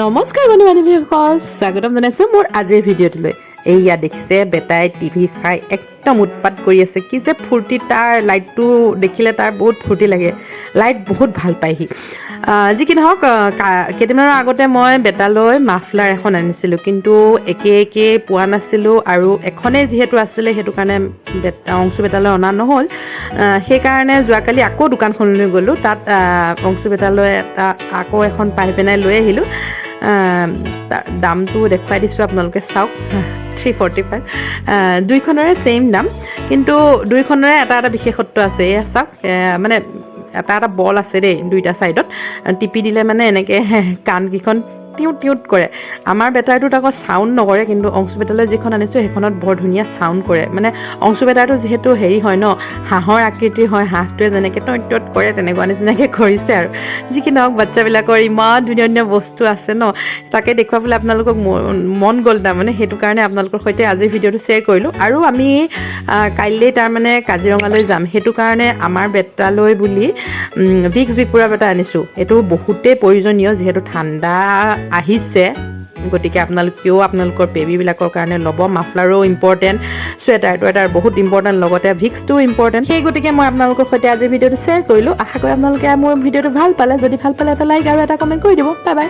নমস্কাৰ বন্ধু বান্ধৱীসকল, স্বাগতম জনাইছোঁ মোৰ আজিৰ ভিডিঅ'টোলৈ। এইয়া দেখিছে বেটাই টিভি চাই একদম উৎপাত কৰি আছে। কি যে ফূৰ্তি তাৰ, লাইটটো দেখিলে তাৰ বহুত ফূৰ্তি লাগে, লাইট বহুত ভাল পায় সি। যি কি নহওক, কেইদিনমানৰ আগতে মই বেটালৈ মাফলাৰ এখন আনিছিলোঁ, কিন্তু একে পোৱা নাছিলোঁ আৰু এখনেই যিহেতু আছিলে সেইটো কাৰণে অংশু বেটালৈ অনা নহ'ল। সেইকাৰণে যোৱাকালি আকৌ দোকানখনলৈ গ'লোঁ, তাত অংশু বেটালৈ আকৌ এখন পাই পেলাই লৈ আহিলোঁ। দামটো দেখুৱাই দিছোঁ, আপোনালোকে চাওক, 345। দুইখনৰে ছেইম দাম, কিন্তু দুইখনৰে এটা বিশেষত্ব আছে। এয়া চাওক, মানে এটা বল আছে দেই দুইটা ছাইডত, টিপি দিলে মানে এনেকৈ কাণকেইখন টিউট টিউট কৰে। আমাৰ বেটাৰটোত আকৌ চাউণ্ড নকৰে, কিন্তু অংশু বেটালৈ যিখন আনিছোঁ সেইখনত বৰ ধুনীয়া চাউণ্ড কৰে। মানে অংশু বেটাৰটো যিহেতু হেৰি হয় ন, হাঁহৰ আকৃতিৰ হয়, হাঁহটোৱে যেনেকৈ টইট টইট কৰে তেনেকুৱা নিচিনাকৈ কৰিছে আৰু। যি কি নহওক, বাচ্ছাবিলাকৰ ইমান ধুনীয়া ধুনীয়া বস্তু আছে ন, তাকে দেখুৱাবলৈ আপোনালোকক মন গ'ল তাৰমানে, সেইটো কাৰণে আপোনালোকৰ সৈতে আজিৰ ভিডিঅ'টো শ্বেয়াৰ কৰিলোঁ। আৰু আমি কাইলৈ তাৰমানে কাজিৰঙালৈ যাম, সেইটো কাৰণে আমাৰ বেটালৈ বুলি ভিক্স বিপুৰাব এটা আনিছোঁ। এইটো বহুতেই প্ৰয়োজনীয়, যিহেতু ঠাণ্ডা আহিছে, গতিকে আপোনালোকেও আপোনালোকৰ বেবীবিলাকৰ কাৰণে ল'ব। মাফলাৰো ইম্পৰ্টেণ্ট, চুৱেটাৰটো এটা বহুত ইম্পৰ্টেণ্ট, লগতে ভিক্সটোও ইম্পৰ্টেণ্ট। সেই গতিকে মই আপোনালোকৰ সৈতে আজিৰ ভিডিঅ'টো শ্বেয়াৰ কৰিলোঁ। আশা কৰোঁ আপোনালোকে মোৰ ভিডিঅ'টো ভাল পালে। যদি ভাল পালে এটা লাইক আৰু এটা কমেণ্ট কৰি দিব। Bye bye.